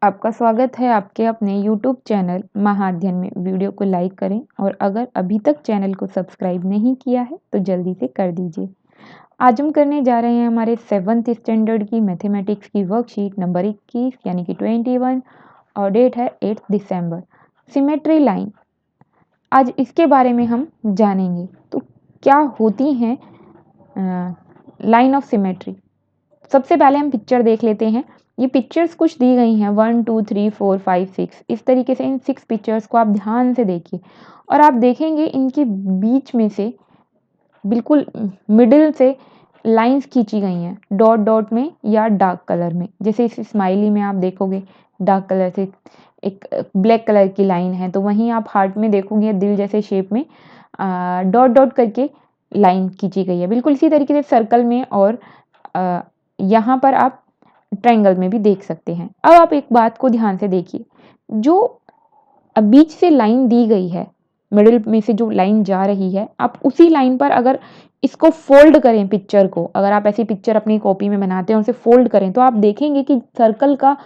आपका स्वागत है आपके अपने YouTube चैनल महाअध्ययन में। वीडियो को लाइक करें और अगर अभी तक चैनल को सब्सक्राइब नहीं किया है तो जल्दी से कर दीजिए। आज हम करने जा रहे हैं हमारे 7th स्टैंडर्ड की मैथमेटिक्स की वर्कशीट नंबर 21 यानी कि 21 और डेट है 8 दिसंबर। सिमेट्री लाइन, आज इसके बारे में हम जानेंगे। तो क्या होती हैं लाइन ऑफ सिमेट्री। सबसे पहले हम पिक्चर देख लेते हैं। ये पिक्चर्स कुछ दी गई हैं 1 2 3 4 5 6, इस तरीके से इन 6 पिक्चर्स को आप ध्यान से देखिए और आप देखेंगे इनके बीच में से बिल्कुल मिडिल से लाइंस खींची गई हैं डॉट डॉट में या डार्क कलर में। जैसे इस स्माइली में आप देखोगे डार्क कलर से एक ब्लैक कलर की लाइन है, तो वहीं आप हार्ट में देखोगे दिल जैसे शेप में डॉट डॉट करके लाइन खींची गई है। बिल्कुल इसी तरीके से सर्कल में और यहाँ पर आप ट्रायंगल में भी देख सकते हैं। अब आप एक बात को ध्यान से देखिए, जो बीच से लाइन दी गई है, मिडिल में से जो लाइन जा रही है, आप उसी लाइन पर अगर इसको फोल्ड करें पिक्चर को, अगर आप ऐसी पिक्चर अपनी कॉपी में बनाते हैं और उसे फोल्ड करें तो आप देखेंगे कि सर्कल का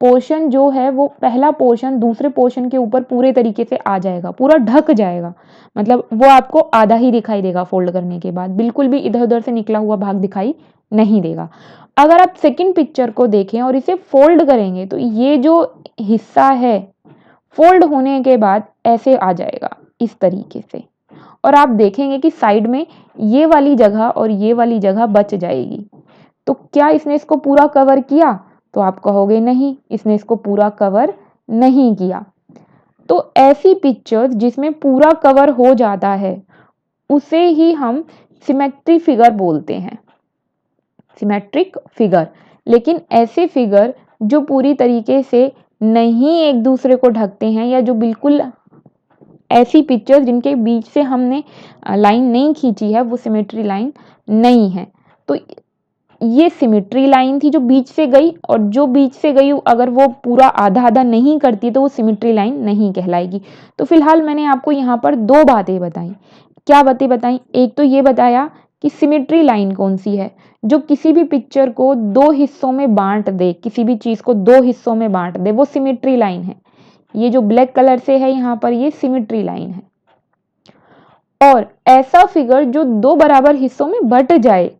पोर्शन जो है वो पहला पोर्शन दूसरे पोर्शन के ऊपर पूरे तरीके से आ जाएगा, पूरा ढक जाएगा। मतलब वो आपको आधा ही दिखाई देगा फोल्ड करने के बाद, बिल्कुल भी इधर उधर से निकला हुआ भाग दिखाई नहीं देगा। अगर आप सेकंड पिक्चर को देखें और इसे फोल्ड करेंगे तो ये जो हिस्सा है फोल्ड होने के बाद ऐसे आ जाएगा इस तरीके से, और आप देखेंगे कि साइड में ये वाली जगह और ये वाली जगह बच जाएगी। तो क्या इसने इसको पूरा कवर किया? तो आप कहोगे नहीं, इसने इसको पूरा कवर नहीं किया। तो ऐसी पिक्चर्स जिसमें पूरा कवर हो जाता है उसे ही हम सिमेट्री फिगर बोलते हैं, सिमेट्रिक फिगर। लेकिन ऐसे फिगर जो पूरी तरीके से नहीं एक दूसरे को ढकते हैं, या जो बिल्कुल ऐसी पिक्चर्स जिनके बीच से हमने लाइन नहीं खींची है, वो सिमेट्री लाइन नहीं है। तो ये सिमेट्री लाइन थी जो बीच से गई, और जो बीच से गई अगर वो पूरा आधा आधा नहीं करती तो वो सिमेट्री लाइन नहीं कहलाएगी। तो फिलहाल मैंने आपको यहाँ पर दो बातें बताई। क्या बातें बताई? एक तो ये बताया कि सिमेट्री लाइन कौन सी है, जो किसी भी पिक्चर को दो हिस्सों में बांट दे, किसी भी चीज को दो हिस्सों में बांट दे, वो सिमेट्री लाइन है। ये जो ब्लैक कलर से है यहाँ पर, ये सिमेट्री लाइन है। और ऐसा फिगर जो दो बराबर हिस्सों में बट जाए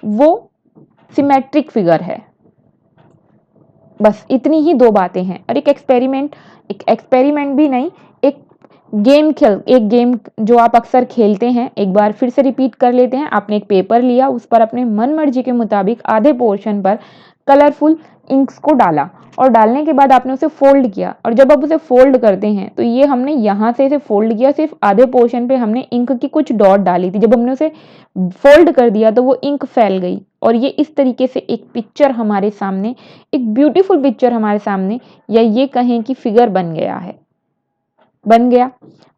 वो सिमेट्रिक फिगर है। बस इतनी ही दो बातें हैं। और एक एक्सपेरिमेंट भी नहीं, एक गेम जो आप अक्सर खेलते हैं, एक बार फिर से रिपीट कर लेते हैं। आपने एक पेपर लिया, उस पर अपने मन मर्जी के मुताबिक आधे पोर्शन पर कलरफुल इंक्स को डाला, और डालने के बाद आपने उसे फोल्ड किया। और जब आप उसे फोल्ड करते हैं तो ये हमने यहाँ से इसे फोल्ड किया, सिर्फ आधे पोर्शन पे हमने इंक की कुछ डॉट डाली थी। जब हमने उसे फोल्ड कर दिया तो वो इंक फैल गई, और ये इस तरीके से एक पिक्चर हमारे सामने, एक ब्यूटीफुल पिक्चर हमारे सामने, या ये कहें कि फिगर बन गया।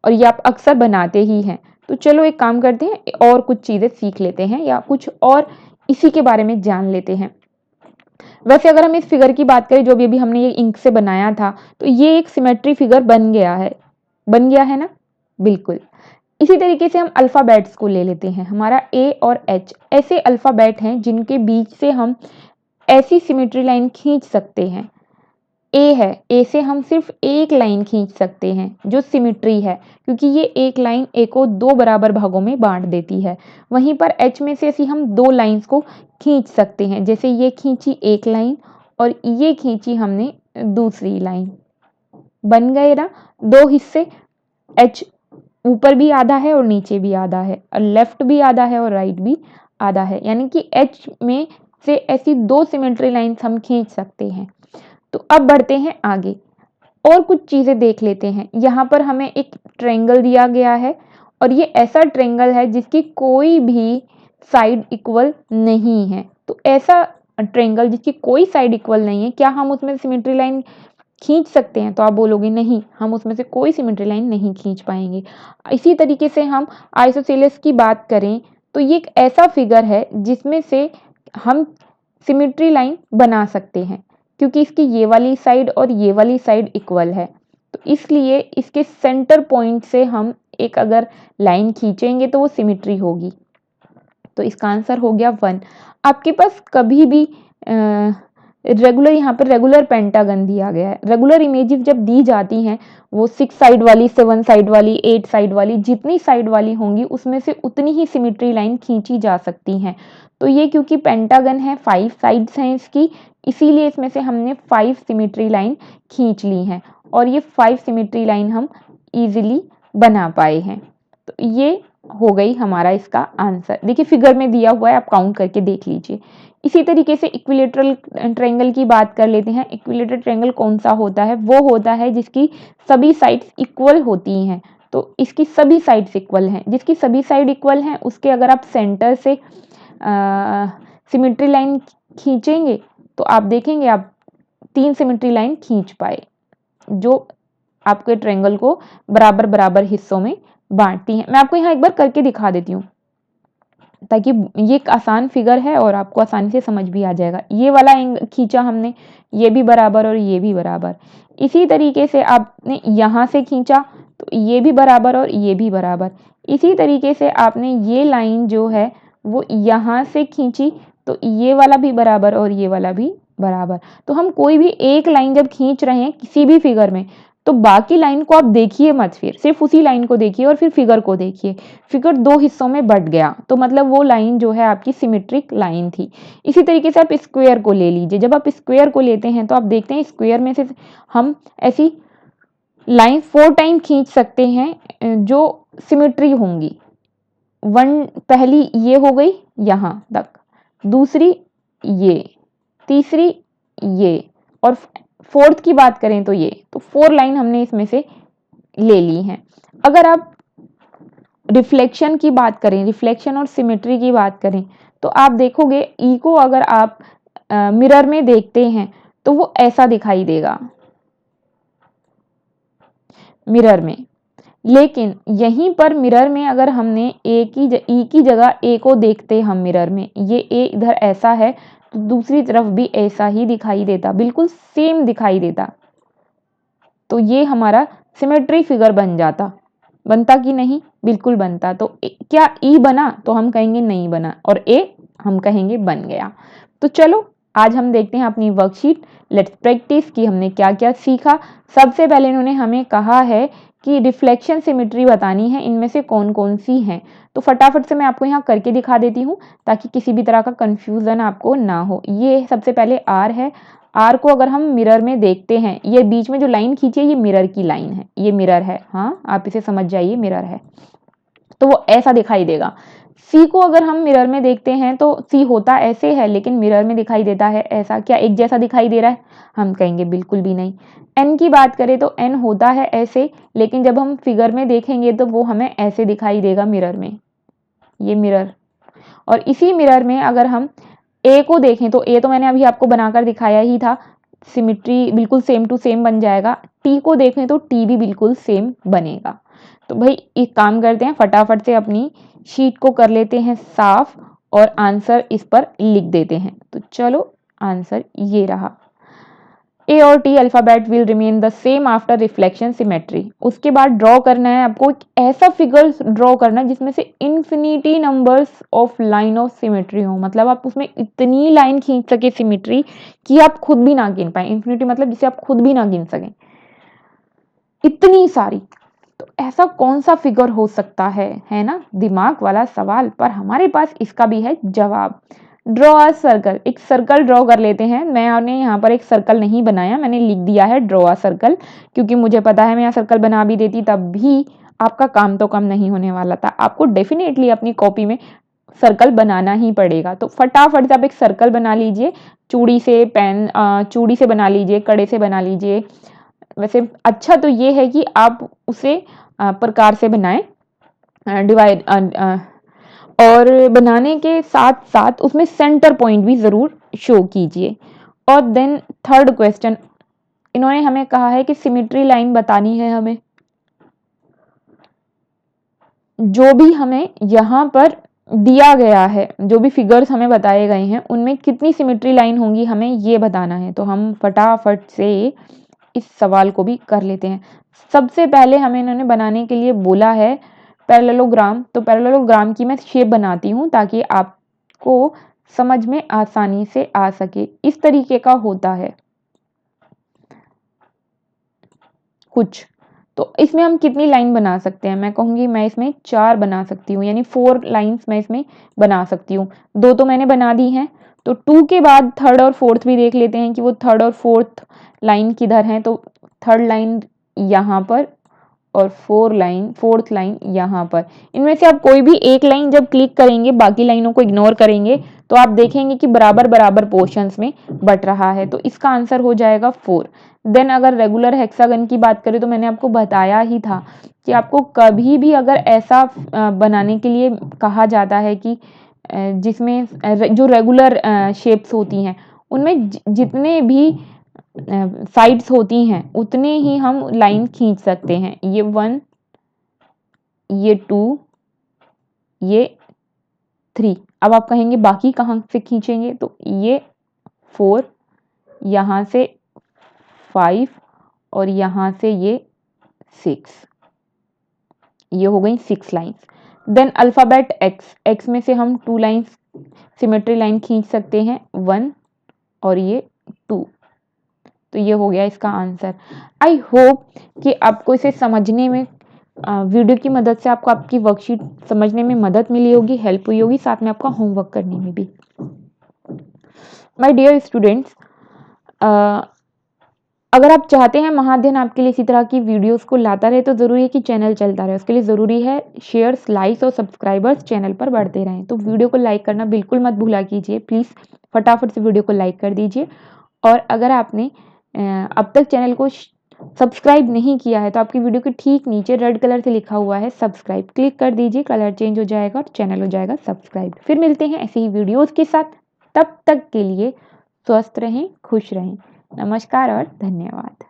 और ये आप अक्सर बनाते ही हैं। तो चलो एक काम करते हैं और कुछ चीजें सीख लेते हैं, या कुछ और इसी के बारे में जान लेते हैं। वैसे अगर हम इस फिगर की बात करें जो भी हमने ये इंक से बनाया था, तो ये एक सिमेट्री फिगर बन गया है ना। बिल्कुल इसी तरीके से हम अल्फाबेट्स को ले लेते हैं। हमारा ए और एच ऐसे अल्फाबेट हैं जिनके बीच से हम ऐसी सिमेट्री लाइन खींच सकते हैं। ए है, ए से हम सिर्फ एक लाइन खींच सकते हैं जो सिमेट्री है, क्योंकि ये एक लाइन ए को दो बराबर भागों में बांट देती है। वहीं पर एच में से ऐसी हम दो लाइंस को खींच सकते हैं, जैसे ये खींची एक लाइन और ये खींची हमने दूसरी लाइन। बन गए ना दो हिस्से। एच ऊपर भी आधा है और नीचे भी आधा है, और लेफ्ट भी आधा है और राइट भी आधा है, यानी कि एच में से ऐसी दो सिमेट्री लाइंस हम खींच सकते हैं। तो अब बढ़ते हैं आगे और कुछ चीजें देख लेते हैं। यहाँ पर हमें एक ट्रायंगल दिया गया है, और ये ऐसा ट्रायंगल है जिसकी कोई भी साइड इक्वल नहीं है। तो ऐसा ट्रायंगल जिसकी कोई साइड इक्वल नहीं है, क्या हम उसमें सिमेट्री लाइन खींच सकते हैं? तो आप बोलोगे नहीं, हम उसमें से कोई सिमेट्री लाइन नहीं खींच पाएंगे। इसी तरीके से हम आइसोसेलेस की बात करें तो ये एक ऐसा फिगर है जिसमें से हम सिमेट्री लाइन बना सकते हैं, क्योंकि इसकी ये वाली साइड और ये वाली साइड इक्वल है। तो इसलिए इसके सेंटर पॉइंट से हम एक अगर लाइन खींचेंगे तो वो सिमेट्री होगी। तो इसका आंसर हो गया 1। आपके पास कभी भी रेगुलर, यहाँ पर रेगुलर पेंटागन दिया गया है। रेगुलर इमेजेस जब दी जाती हैं वो 6 साइड वाली, 7 साइड वाली, 8 साइड वाली, जितनी साइड वाली होंगी उसमें से उतनी ही सिमेट्री लाइन खींची जा सकती हैं। तो ये क्योंकि पेंटागन है, 5 साइड्स हैं इसकी, इसीलिए इसमें से हमने 5 सिमेट्री लाइन खींच ली हैं और ये 5 सिमेट्री लाइन हम इजीली बना पाए हैं। तो ये हो गई हमारा इसका आंसर। देखिए फिगर में दिया हुआ है, आप काउंट करके देख लीजिए। इसी तरीके से इक्विलेटरल ट्रायंगल की बात कर लेते हैं। इक्विलेटरल ट्रायंगल कौन सा होता है? वो होता है जिसकी सभी साइड्स इक्वल होती हैं। तो इसकी सभी साइड्स इक्वल हैं। जिसकी सभी साइड इक्वल हैं उसके अगर आप सेंटर से सिमेट्री लाइन खींचेंगे तो आप देखेंगे आप 3 सिमेट्री लाइन खींच पाए, जो आपके ट्रायंगल को बराबर बराबर हिस्सों में बांटती हैं। मैं आपको यहाँ एक बार करके दिखा देती हूँ ताकि ये एक आसान फिगर है और आपको आसानी से समझ भी आ जाएगा। ये वाला खींचा हमने, ये भी बराबर और ये भी बराबर। इसी तरीके से आपने यहाँ से खींचा तो ये भी बराबर और ये भी बराबर। इसी तरीके से आपने ये लाइन जो है वो यहाँ से खींची तो ये वाला भी बराबर और ये वाला भी बराबर। तो हम कोई भी एक लाइन जब खींच रहे हैं किसी भी फिगर में तो बाकी लाइन को आप देखिए मत, फिर सिर्फ उसी लाइन को देखिए और फिर फिगर को देखिए। फिगर 2 हिस्सों में बट गया तो मतलब वो लाइन जो है आपकी सिमेट्रिक लाइन थी। इसी तरीके से आप स्क्वायर को ले लीजिए। जब आप स्क्वायर को लेते हैं तो आप देखते हैं स्क्वायर में से हम ऐसी लाइन 4 टाइम खींच सकते हैं जो सिमेट्री होंगी। पहली ये हो गई यहाँ तक, दूसरी ये, तीसरी ये और फोर्थ की बात करें तो ये। तो 4 लाइन हमने इसमें से ले ली हैं। अगर आप रिफ्लेक्शन की बात करें, रिफ्लेक्शन और सिमेट्री की बात करें तो आप देखोगे ई को अगर आप मिरर में देखते हैं तो वो ऐसा दिखाई देगा मिरर में। लेकिन यहीं पर मिरर में अगर हमने ई की जगह ए को देखते हम मिरर में, ये ए इधर ऐसा है तो दूसरी तरफ भी ऐसा ही दिखाई देता, बिल्कुल सेम दिखाई देता। तो ये हमारा सिमेट्री फिगर बन जाता। बनता कि नहीं? बिल्कुल बनता। तो क्या ई बना? तो हम कहेंगे नहीं बना और ए हम कहेंगे बन गया। तो चलो आज हम देखते हैं अपनी वर्कशीट। लेट्स प्रैक्टिस कि हमने क्या क्या सीखा। सबसे पहले इन्होंने हमें कहा है कि रिफ्लेक्शन सिमेट्री बतानी है, इनमें से कौन कौन सी हैं। तो फटाफट से मैं आपको यहाँ करके दिखा देती हूँ ताकि किसी भी तरह का कंफ्यूजन आपको ना हो। ये सबसे पहले आर है। आर को अगर हम मिरर में देखते हैं, ये बीच में जो लाइन खींची है ये मिरर की लाइन है, ये मिरर है। हाँ, आप इसे समझ जाइए, मिरर है तो वो ऐसा दिखाई देगा। सी को अगर हम मिरर में देखते हैं तो सी होता ऐसे है लेकिन मिरर में दिखाई देता है ऐसा। क्या एक जैसा दिखाई दे रहा है? हम कहेंगे बिल्कुल भी नहीं। एन की बात करें तो एन होता है ऐसे, लेकिन जब हम फिगर में देखेंगे तो वो हमें ऐसे दिखाई देगा मिरर में, ये मिरर। और इसी मिरर में अगर हम ए को देखें तो ए तो मैंने अभी आपको बनाकर दिखाया ही था, सिमेट्री बिल्कुल सेम टू सेम बन जाएगा। टी को देखें तो टी भी बिल्कुल सेम बनेगा। तो भाई एक काम करते हैं, फटाफट से अपनी शीट को कर लेते हैं साफ और आंसर इस पर लिख देते हैं। तो चलो आंसर ये रहा, ए और T alphabet will remain the same after reflection symmetry. उसके बाद ड्रॉ करना है आपको एक ऐसा फिगर ड्रॉ करना है जिसमें से infinity numbers of line of symmetry हो। मतलब आप उसमें इतनी लाइन खींच सके सिमेट्री कि आप खुद भी ना गिन पाए। इन्फिनिटी मतलब जिसे आप खुद भी ना गिन सकें, इतनी सारी। तो ऐसा कौन सा फिगर हो सकता है ना? दिमाग वाला सवाल, पर हमारे पास इसका भी है जवाब। ड्रॉ अ सर्कल, एक सर्कल ड्रॉ कर लेते हैं। मैंने यहाँ पर एक सर्कल नहीं बनाया, मैंने लिख दिया है ड्रॉ अ सर्कल, क्योंकि मुझे पता है मैं यहाँ सर्कल बना भी देती तब भी आपका काम तो कम नहीं होने वाला था। आपको डेफिनेटली अपनी कॉपी में सर्कल बनाना ही पड़ेगा। तो फटाफट से आप एक सर्कल बना लीजिए, चूड़ी से बना लीजिए, कड़े से बना लीजिए। वैसे अच्छा तो ये है कि आप उसे प्रकार से बनाएं, डिवाइड, और बनाने के साथ साथ उसमें सेंटर पॉइंट भी जरूर शो कीजिए। और देन थर्ड क्वेश्चन, इन्होंने हमें कहा है कि सिमेट्री लाइन बतानी है हमें। जो भी हमें यहाँ पर दिया गया है, जो भी फिगर्स हमें बताए गए हैं उनमें कितनी सिमेट्री लाइन होंगी हमें ये बताना है। तो हम फटाफट से इस सवाल को भी कर लेते हैं। सबसे पहले हमें इन्होंने बनाने के लिए बोला है पैरेललोग्राम। तो पैरेललोग्राम की मैं शेप बनाती हूँ ताकि आपको समझ में आसानी से आ सके, इस तरीके का होता है कुछ। तो इसमें हम कितनी लाइन बना सकते हैं? मैं कहूँगी मैं इसमें 4 बना सकती हूँ, यानी 4 लाइन्स मैं इसमें बना सकती हूँ। 2 तो मैंने बना दी हैं, तो 2 के बाद थर्ड और फोर्थ भी देख लेते हैं कि वो थर्ड और फोर्थ लाइन किधर हैं। तो थर्ड लाइन यहाँ पर और फोर्थ लाइन यहाँ पर। इनमें से आप कोई भी एक लाइन जब क्लिक करेंगे, बाकी लाइनों को इग्नोर करेंगे, तो आप देखेंगे कि बराबर बराबर पोर्शंस में बट रहा है। तो इसका आंसर हो जाएगा 4। देन अगर रेगुलर हेक्सागन की बात करें तो मैंने आपको बताया ही था कि आपको कभी भी अगर ऐसा बनाने के लिए कहा जाता है कि जिसमें जो रेगुलर शेप्स होती हैं उनमें जितने भी साइड्स होती हैं उतने ही हम लाइन खींच सकते हैं। ये 1, ये 2, ये 3। अब आप कहेंगे बाकी कहाँ से खींचेंगे? तो ये 4, यहाँ से 5 और यहाँ से ये 6। ये हो गई 6 लाइन्स। देन अल्फ़ाबेट एक्स में से हम 2 लाइन्स सिमेट्री लाइन खींच सकते हैं, 1 और ये 2। तो ये हो गया इसका आंसर। आई होप कि आपको इसे समझने में वीडियो की मदद से आपको आपकी वर्कशीट समझने में मदद मिली होगी, हेल्प हुई होगी, साथ में आपका होमवर्क करने में भी। माय डियर स्टूडेंट्स, अगर आप चाहते हैं महाअध्ययन आपके लिए इसी तरह की वीडियोस को लाता रहे तो ज़रूरी है कि चैनल चलता रहे। उसके लिए ज़रूरी है शेयर्स, लाइक्स और सब्सक्राइबर्स चैनल पर बढ़ते रहें। तो वीडियो को लाइक करना बिल्कुल मत भूला कीजिए, प्लीज़ फटाफट से वीडियो को लाइक कर दीजिए। और अगर आपने अब तक चैनल को सब्सक्राइब नहीं किया है तो आपकी वीडियो के ठीक नीचे रेड कलर से लिखा हुआ है सब्सक्राइब, क्लिक कर दीजिए, कलर चेंज हो जाएगा और चैनल हो जाएगा सब्सक्राइब। फिर मिलते हैं ऐसे ही वीडियोज़ के साथ, तब तक के लिए स्वस्थ रहें, खुश रहें। नमस्कार और धन्यवाद।